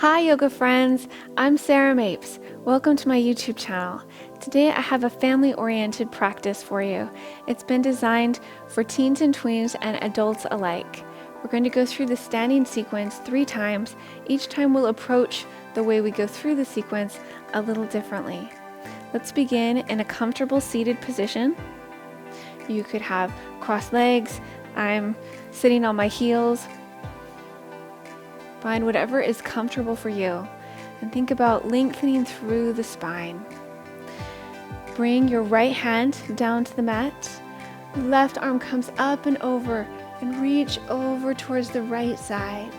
Hi yoga friends, I'm Sarah Mapes. Welcome to my YouTube channel. Today I have a family-oriented practice for you. It's been designed for teens and tweens and adults alike. We're going to go through the standing sequence 3 times. Each time we'll approach the way we go through the sequence a little differently. Let's begin in a comfortable seated position. You could have crossed legs. I'm sitting on my heels. Find whatever is comfortable for you and think about lengthening through the spine. Bring your right hand down to the mat. Left arm comes up and over and reach over towards the right side.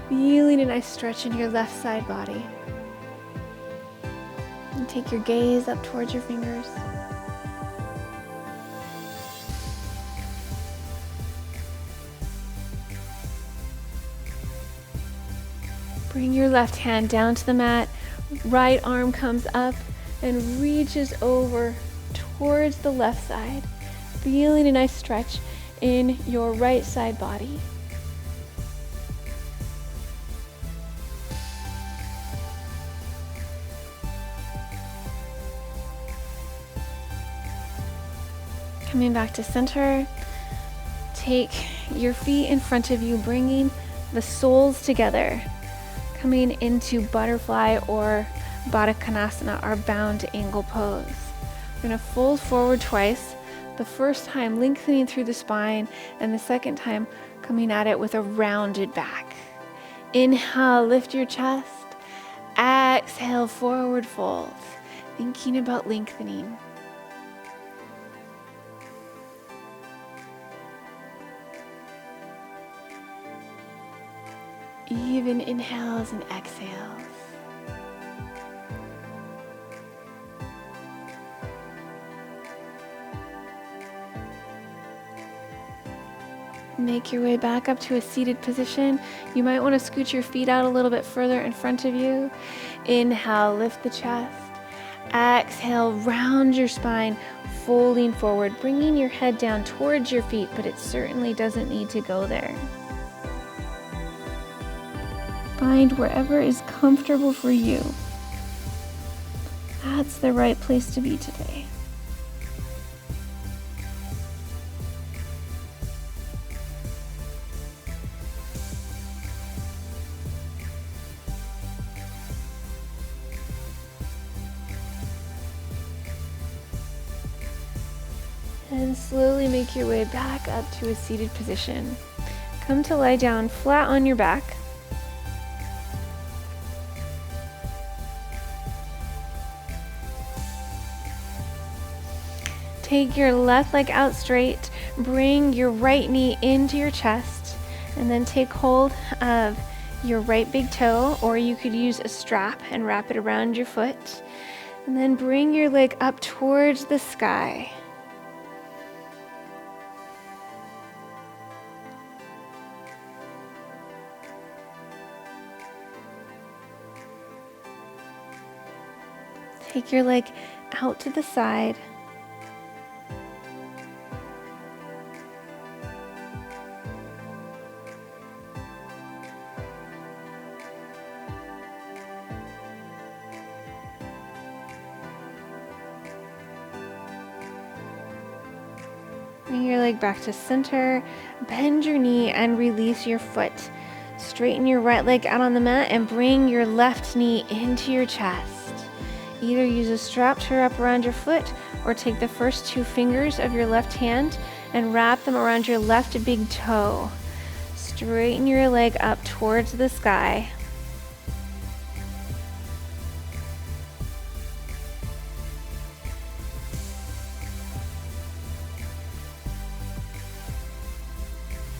Feeling a nice stretch in your left side body. And take your gaze up towards your fingers. Bring your left hand down to the mat. Right arm comes up and reaches over towards the left side. Feeling a nice stretch in your right side body. Coming back to center. Take your feet in front of you, bringing the soles together. Coming into butterfly or Baddha Konasana, our bound angle pose. We're going to fold forward twice. The first time lengthening through the spine, and the second time coming at it with a rounded back. Inhale, lift your chest. Exhale, forward fold. Thinking about lengthening. Even inhales and exhales. Make your way back up to a seated position. You might want to scoot your feet out a little bit further in front of you. Inhale, lift the chest. Exhale, round your spine, folding forward, bringing your head down towards your feet, but it certainly doesn't need to go there. Find wherever is comfortable for you. That's the right place to be today. And slowly make your way back up to a seated position. Come to lie down flat on your back. Take your left leg out straight, bring your right knee into your chest, and then take hold of your right big toe, or you could use a strap and wrap it around your foot. And then bring your leg up towards the sky. Take your leg out to the side. Bring your leg back to center, bend your knee and release your foot. Straighten your right leg out on the mat and bring your left knee into your chest. Either use a strap to wrap around your foot or take the first 2 fingers of your left hand and wrap them around your left big toe. Straighten your leg up towards the sky.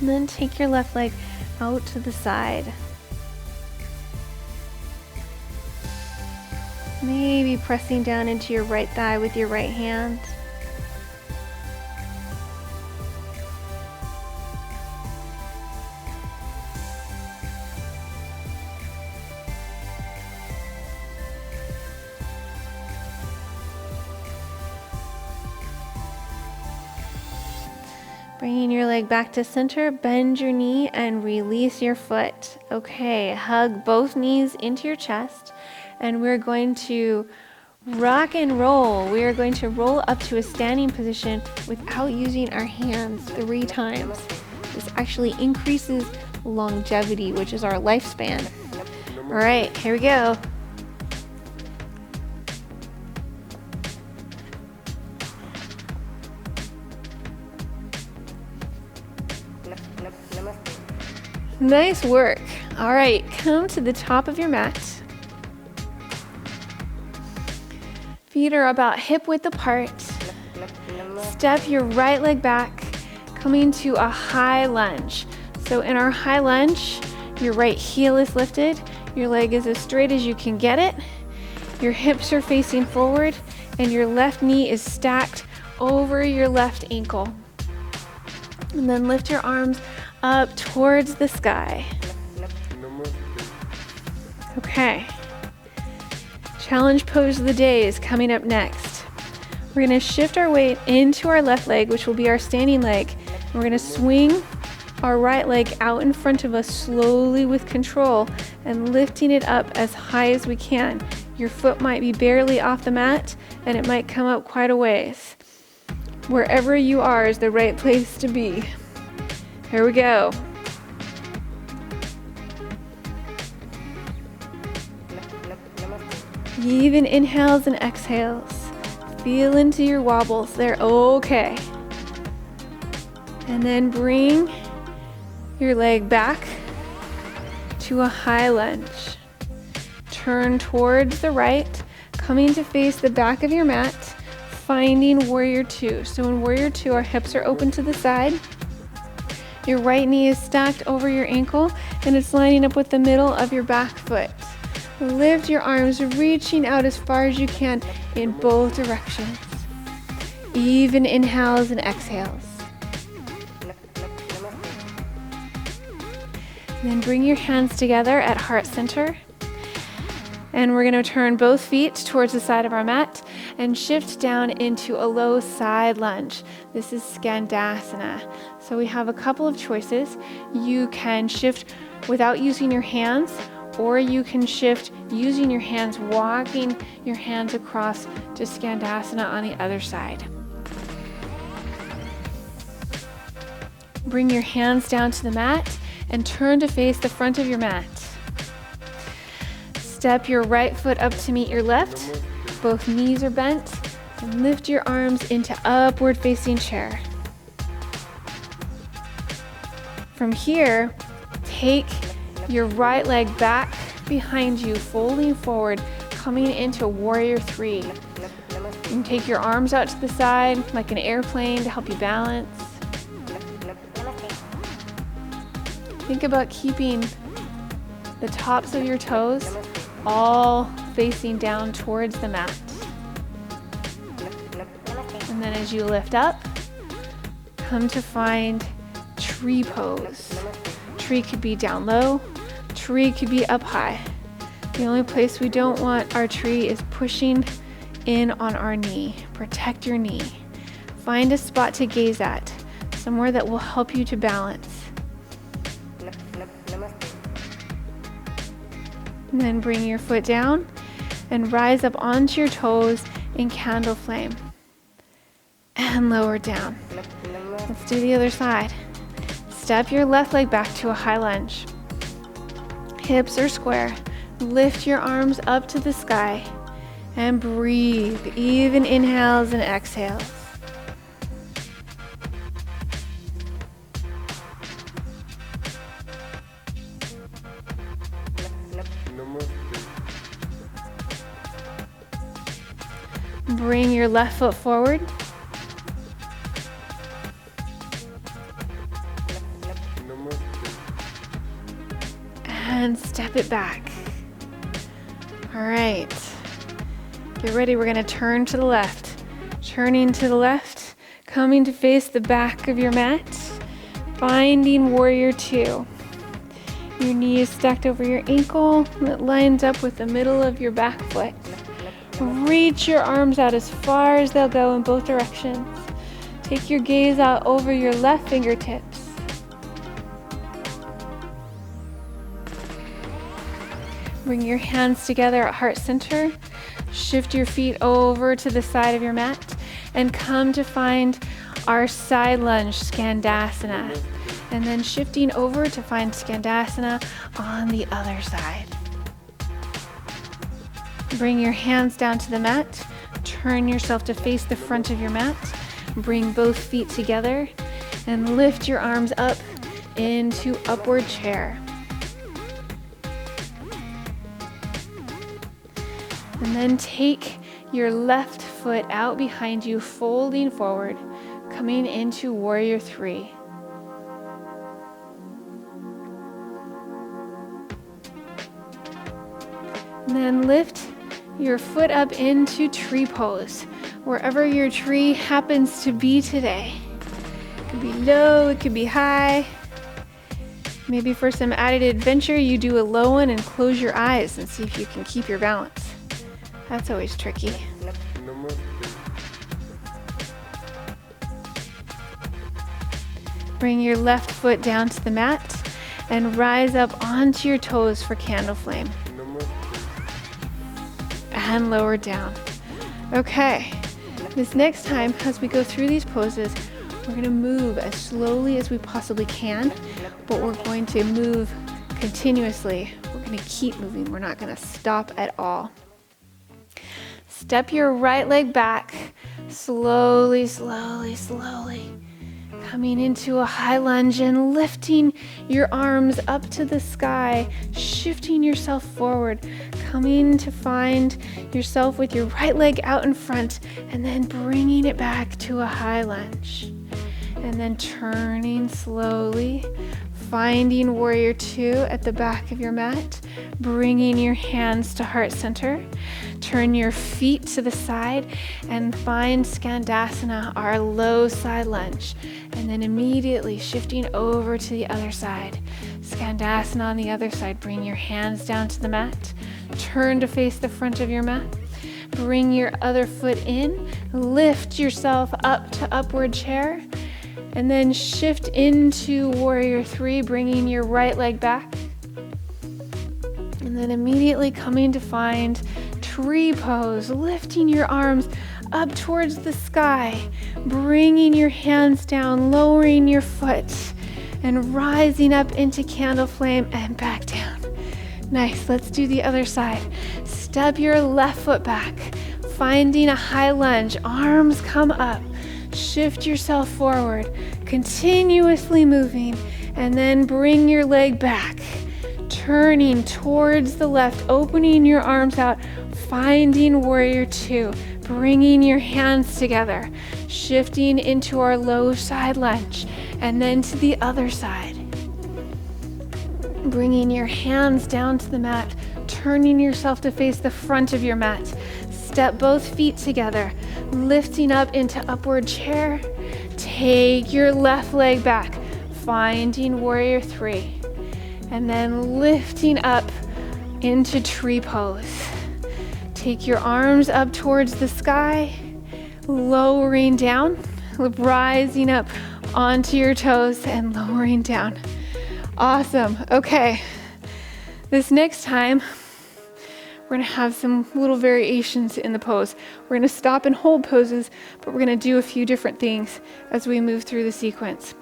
And then take your left leg out to the side. Maybe pressing down into your right thigh with your right hand. Bringing your leg back to center, bend your knee and release your foot. Okay, hug both knees into your chest, and we're going to rock and roll. We are going to roll up to a standing position without using our hands 3 times. This actually increases longevity, which is our lifespan. All right, here we go. Nice work. All right, come to the top of your mat. Feet are about hip width apart. Step your right leg back, coming to a high lunge. So in our high lunge, your right heel is lifted, your leg is as straight as you can get it, your hips are facing forward, and your left knee is stacked over your left ankle. And then lift your arms up towards the sky. Okay. Challenge pose of the day is coming up next. We're going to shift our weight into our left leg, which will be our standing leg. And we're going to swing our right leg out in front of us slowly with control and lifting it up as high as we can. Your foot might be barely off the mat and it might come up quite a ways. Wherever you are is the right place to be. Here we go. Even inhales and exhales. Feel into your wobbles. They're okay. And then bring your leg back to a high lunge. Turn towards the right, coming to face the back of your mat, finding warrior 2. So in warrior 2, our hips are open to the side. Your right knee is stacked over your ankle and it's lining up with the middle of your back foot. Lift your arms, reaching out as far as you can in both directions. Even inhales and exhales. And then bring your hands together at heart center. And we're going to turn both feet towards the side of our mat and shift down into a low side lunge. This is Skandasana. So we have a couple of choices. You can shift without using your hands, or you can shift using your hands, walking your hands across to Skandasana on the other side. Bring your hands down to the mat and turn to face the front of your mat. Step your right foot up to meet your left. Both knees are bent. And lift your arms into upward facing chair. From here, take your right leg back behind you, folding forward, coming into warrior 3. You can take your arms out to the side like an airplane to help you balance. Think about keeping the tops of your toes all facing down towards the mat. And then as you lift up, come to find tree pose. Tree could be down low, tree could be up high. The only place we don't want our tree is pushing in on our knee. Protect your knee. Find a spot to gaze at, somewhere that will help you to balance. And then bring your foot down and rise up onto your toes in candle flame. And lower down. Let's do the other side. Step your left leg back to a high lunge. Hips are square. Lift your arms up to the sky and breathe. Even inhales and exhales. Bring your left foot forward. And step it back. All right. Get ready. We're going to turn to the left. Turning to the left, coming to face the back of your mat, finding warrior 2. Your knee is stacked over your ankle. It lines up with the middle of your back foot. Reach your arms out as far as they'll go in both directions. Take your gaze out over your left fingertips. Bring your hands together at heart center. Shift your feet over to the side of your mat and come to find our side lunge, Skandasana. And then shifting over to find Skandasana on the other side. Bring your hands down to the mat. Turn yourself to face the front of your mat. Bring both feet together and lift your arms up into upward chair. And then take your left foot out behind you, folding forward, coming into Warrior 3. And then lift your foot up into tree pose, wherever your tree happens to be today. It could be low, it could be high. Maybe for some added adventure, you do a low one and close your eyes and see if you can keep your balance. That's always tricky. Bring your left foot down to the mat and rise up onto your toes for candle flame. And lower down. Okay, this next time as we go through these poses, we're going to move as slowly as we possibly can, but we're going to move continuously. We're going to keep moving. We're not going to stop at all. Step your right leg back, slowly, slowly, slowly. Coming into a high lunge and lifting your arms up to the sky, shifting yourself forward, coming to find yourself with your right leg out in front, and then bringing it back to a high lunge. And then turning slowly, finding Warrior 2 at the back of your mat, bringing your hands to heart center. Turn your feet to the side and find Skandasana, our low side lunge. And then immediately shifting over to the other side. Skandasana on the other side. Bring your hands down to the mat. Turn to face the front of your mat. Bring your other foot in. Lift yourself up to upward chair. And then shift into Warrior 3, bringing your right leg back. And then immediately coming to find tree pose, lifting your arms up towards the sky, bringing your hands down, lowering your foot, and rising up into candle flame and back down. Nice, let's do the other side. Step your left foot back, finding a high lunge, arms come up, shift yourself forward, continuously moving, and then bring your leg back, turning towards the left, opening your arms out, finding Warrior 2, bringing your hands together, shifting into our low side lunge, and then to the other side. Bringing your hands down to the mat, turning yourself to face the front of your mat. Step both feet together, lifting up into upward chair. Take your left leg back, finding Warrior 3, and then lifting up into tree pose. Take your arms up towards the sky, lowering down, rising up onto your toes and lowering down. Awesome. Okay. This next time, we're going to have some little variations in the pose. We're going to stop and hold poses, but we're going to do a few different things as we move through the sequence.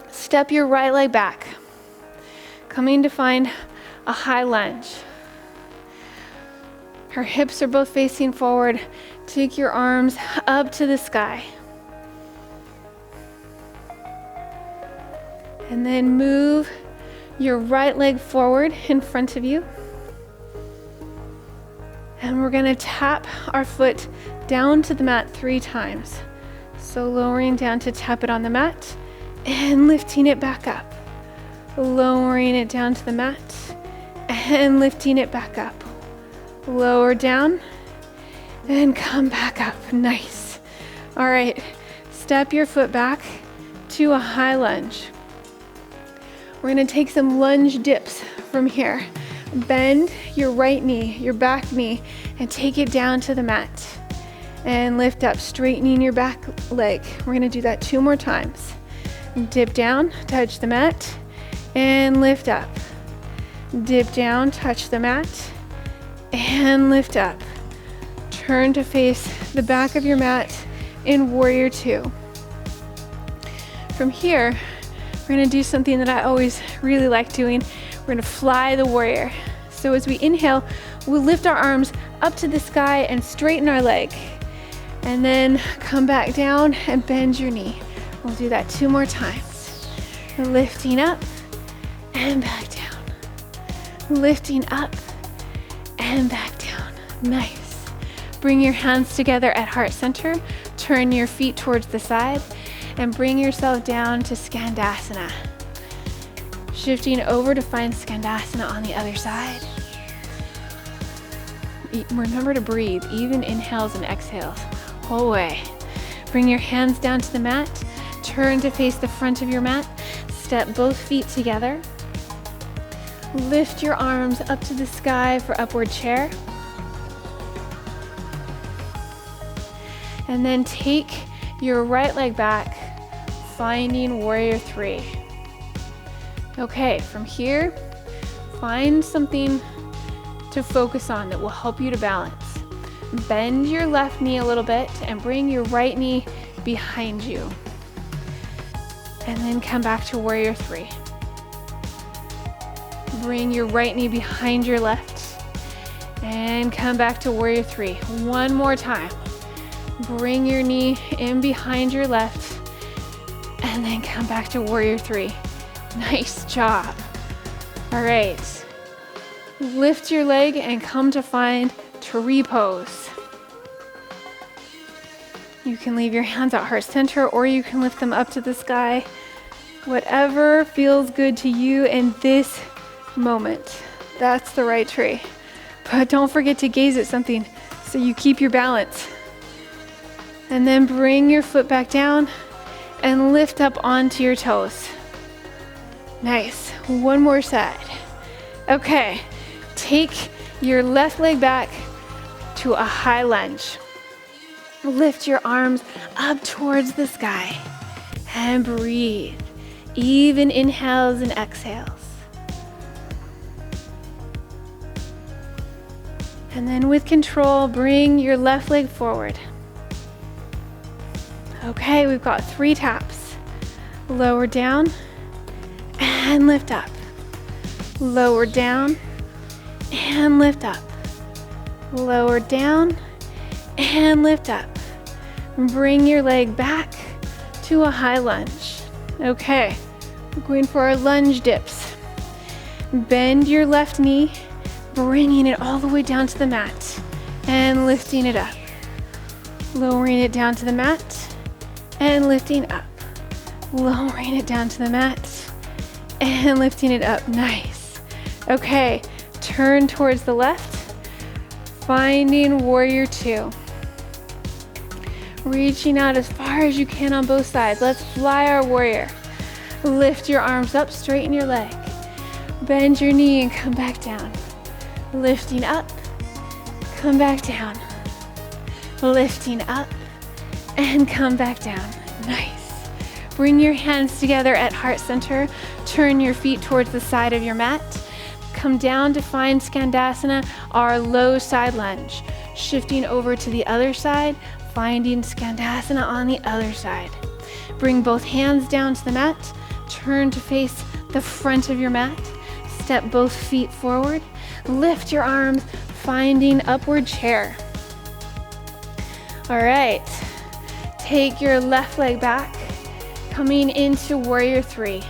Step your right leg back, coming to find a high lunge. Our hips are both facing forward. Take your arms up to the sky. And then move your right leg forward in front of you. And we're going to tap our foot down to the mat 3 times. So lowering down to tap it on the mat and lifting it back up. Lowering it down to the mat and lifting it back up. Lower down and come back up. Nice. All right, step your foot back to a high lunge. We're going to take some lunge dips from here. Bend your right knee, your back knee, and take it down to the mat. and lift up, straightening your back leg. We're gonna do that 2 more times. Dip down, touch the mat, and lift up. Dip down, touch the mat, and lift up. Turn to face the back of your mat in Warrior 2. From here, we're gonna do something that I always really like doing. We're gonna fly the warrior. So as we inhale, we'll lift our arms up to the sky and straighten our leg. And then come back down and bend your knee. We'll do that 2 more times. Lifting up and back down. Lifting up and back down. Nice. Bring your hands together at heart center. Turn your feet towards the side and bring yourself down to Skandasana. Shifting over to find Skandasana on the other side. Remember to breathe, even inhales and exhales. Whole way. Bring your hands down to the mat. Turn to face the front of your mat. Step both feet together. Lift your arms up to the sky for upward chair. And then take your right leg back, finding Warrior 3. Okay, from here, find something to focus on that will help you to balance. Bend your left knee a little bit and bring your right knee behind you. And then come back to Warrior 3. Bring your right knee behind your left and come back to Warrior 3. One more time. Bring your knee in behind your left and then come back to Warrior 3. Nice job. All right. Lift your leg and come to find tree pose. You can leave your hands at heart center or you can lift them up to the sky. Whatever feels good to you in this moment. That's the right tree. But don't forget to gaze at something so you keep your balance. And then bring your foot back down and lift up onto your toes. Nice. One more side. Okay. Take your left leg back to a high lunge. Lift your arms up towards the sky and breathe. Even inhales and exhales. And then with control, bring your left leg forward. Okay, we've got 3 taps. Lower down and lift up. Lower down and lift up. Lower down and lift up. Bring your leg back to a high lunge. Okay, we're going for our lunge dips. Bend your left knee, bringing it all the way down to the mat and lifting it up. Lowering it down to the mat and lifting up. Lowering it down to the mat and lifting it up. Nice. Okay, turn towards the left, finding Warrior 2. Reaching out as far as you can on both sides. Let's fly our warrior. Lift your arms up, straighten your leg. Bend your knee and come back down. Lifting up, come back down. Lifting up and come back down. Nice. Bring your hands together at heart center. Turn your feet towards the side of your mat. Come down to find Skandasana, our low side lunge. Shifting over to the other side, finding Skandasana on the other side. Bring both hands down to the mat. Turn to face the front of your mat. Step both feet forward. Lift your arms, finding upward chair. All right. Take your left leg back, coming into Warrior 3.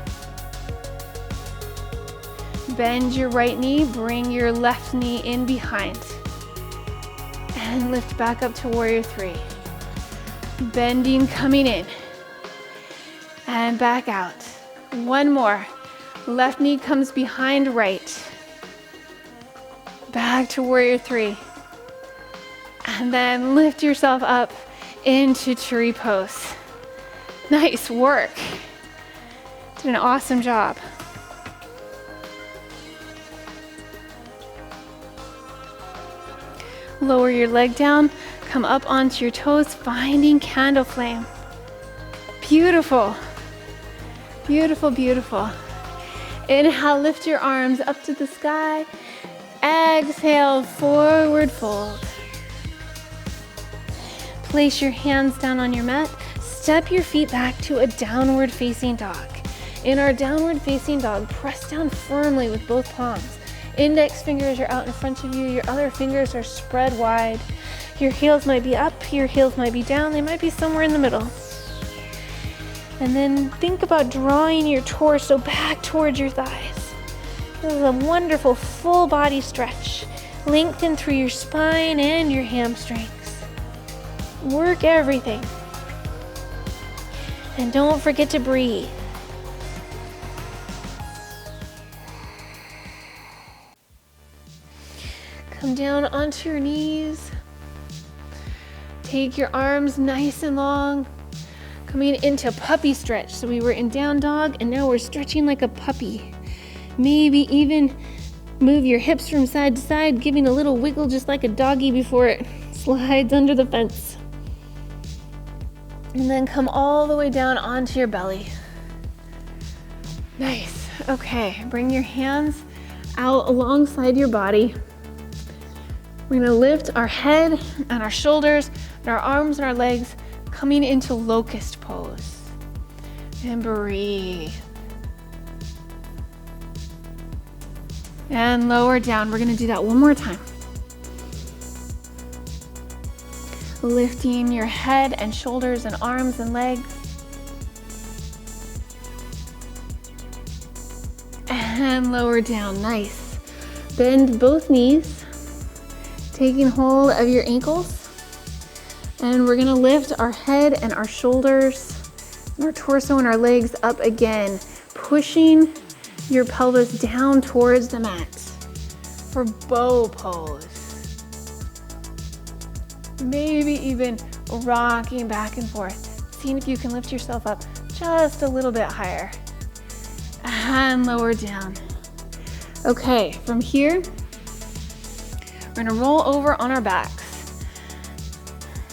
Bend your right knee, bring your left knee in behind. And lift back up to Warrior 3. Bending, coming in. And back out. One more. Left knee comes behind right. Back to Warrior 3. And then lift yourself up into tree pose. Nice work. Did an awesome job. Lower your leg down, Come up onto your toes, finding candle flame. Beautiful. Beautiful, beautiful. Inhale, lift your arms up to the sky. Exhale, forward fold. Place your hands down on your mat. Step your feet back to a downward facing dog. In our downward facing dog, press down firmly with both palms. Index fingers are out in front of you. Your other fingers are spread wide. Your heels might be up, your heels might be down. They might be somewhere in the middle. And then think about drawing your torso back towards your thighs. This is a wonderful full body stretch. Lengthen through your spine and your hamstrings. Work everything. And don't forget to breathe. Come down onto your knees. Take your arms nice and long. Coming into puppy stretch. So we were in down dog and now we're stretching like a puppy. Maybe even move your hips from side to side, giving a little wiggle just like a doggy before it slides under the fence. And then come all the way down onto your belly. Nice. Okay, bring your hands out alongside your body. We're gonna lift our head and our shoulders and our arms and our legs, coming into locust pose. And breathe. And lower down. We're gonna do that one more time. Lifting your head and shoulders and arms and legs. And lower down, nice. Bend both knees, taking hold of your ankles. And we're gonna lift our head and our shoulders, and our torso and our legs up again, pushing your pelvis down towards the mat for bow pose. Maybe even rocking back and forth, seeing if you can lift yourself up just a little bit higher. And lower down. Okay, from here, we're gonna roll over on our backs.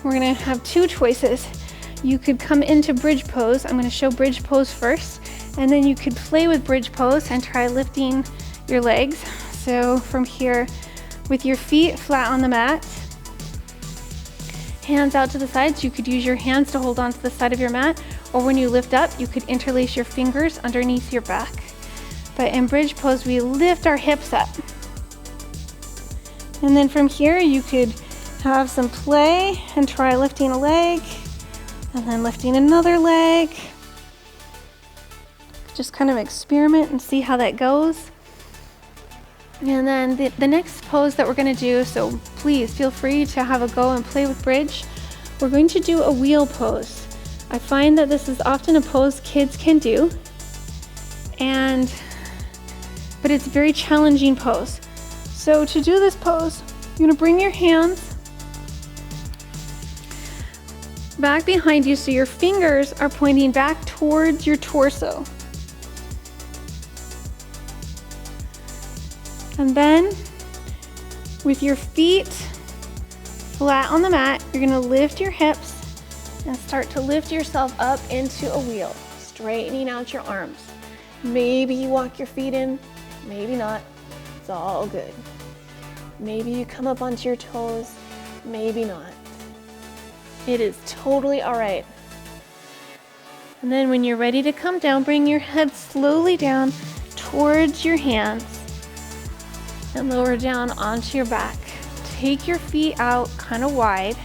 We're gonna have two choices. You could come into bridge pose. I'm gonna show bridge pose first, and then you could play with bridge pose and try lifting your legs. So from here, with your feet flat on the mat, hands out to the sides, you could use your hands to hold onto the side of your mat, or when you lift up, you could interlace your fingers underneath your back. But in bridge pose, we lift our hips up. And then from here, you could have some play and try lifting a leg, and then lifting another leg. Just kind of experiment and see how that goes. And then the next pose that we're gonna do, so please feel free to have a go and play with bridge. We're going to do a wheel pose. I find that this is often a pose kids can do, but it's a very challenging pose. So to do this pose, you're gonna bring your hands back behind you so your fingers are pointing back towards your torso. And then with your feet flat on the mat, you're gonna lift your hips and start to lift yourself up into a wheel, straightening out your arms. Maybe you walk your feet in, maybe not, it's all good. Maybe you come up onto your toes, maybe not. It is totally all right. And then when you're ready to come down, bring your head slowly down towards your hands and lower down onto your back. Take your feet out kind of wide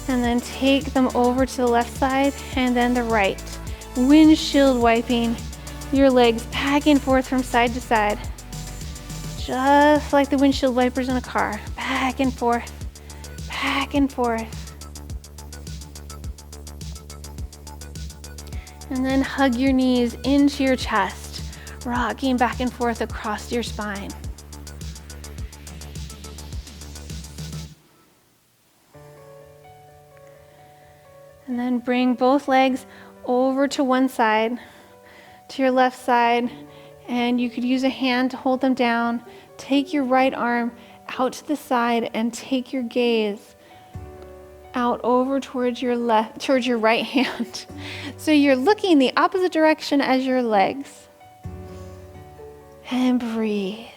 and then take them over to the left side and then the right. Windshield wiping your legs back and forth from side to side. Just like the windshield wipers in a car. Back and forth, back and forth. And then hug your knees into your chest, rocking back and forth across your spine. And then bring both legs over to one side, to your left side, and you could use a hand to hold them down. Take your right arm out to the side and take your gaze out over towards your right hand. So you're looking the opposite direction as your legs. And breathe.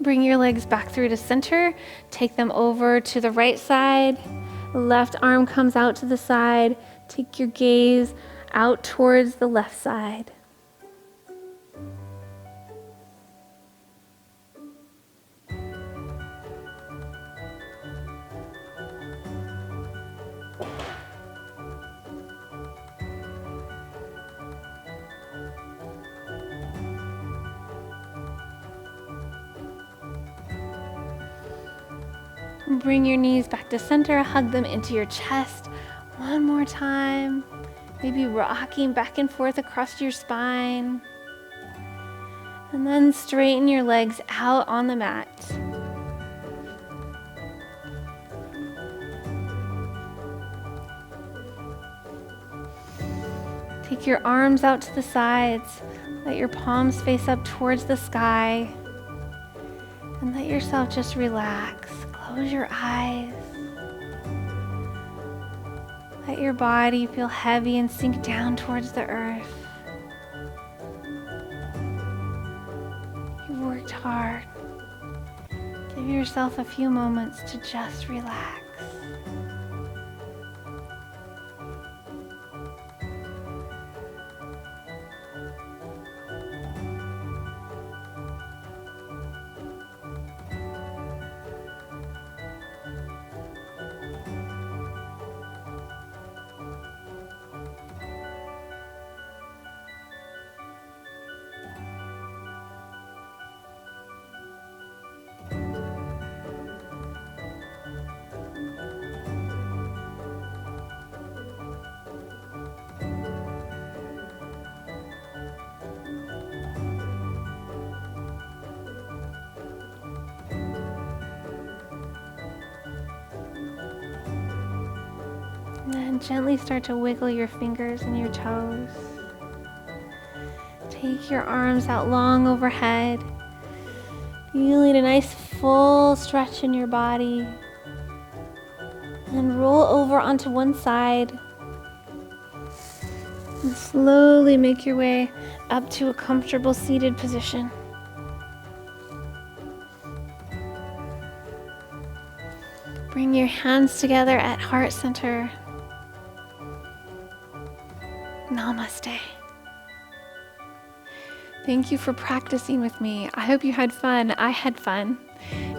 Bring your legs back through to center. Take them over to the right side. Left arm comes out to the side. Take your gaze out towards the left side. Bring your knees back to center, hug them into your chest. One more time. Maybe rocking back and forth across your spine. And then straighten your legs out on the mat. Take your arms out to the sides. Let your palms face up towards the sky. And let yourself just relax. Close your eyes. Let your body feel heavy and sink down towards the earth. You've worked hard. Give yourself a few moments to just relax. And then gently start to wiggle your fingers and your toes. Take your arms out long overhead, feeling a nice full stretch in your body. And roll over onto one side. And slowly make your way up to a comfortable seated position. Bring your hands together at heart center. Namaste. Thank you for practicing with me. I hope you had fun. I had fun.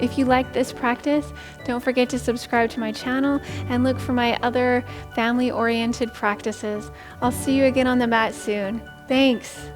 If you like this practice, don't forget to subscribe to my channel and look for my other family-oriented practices. I'll see you again on the mat soon. Thanks.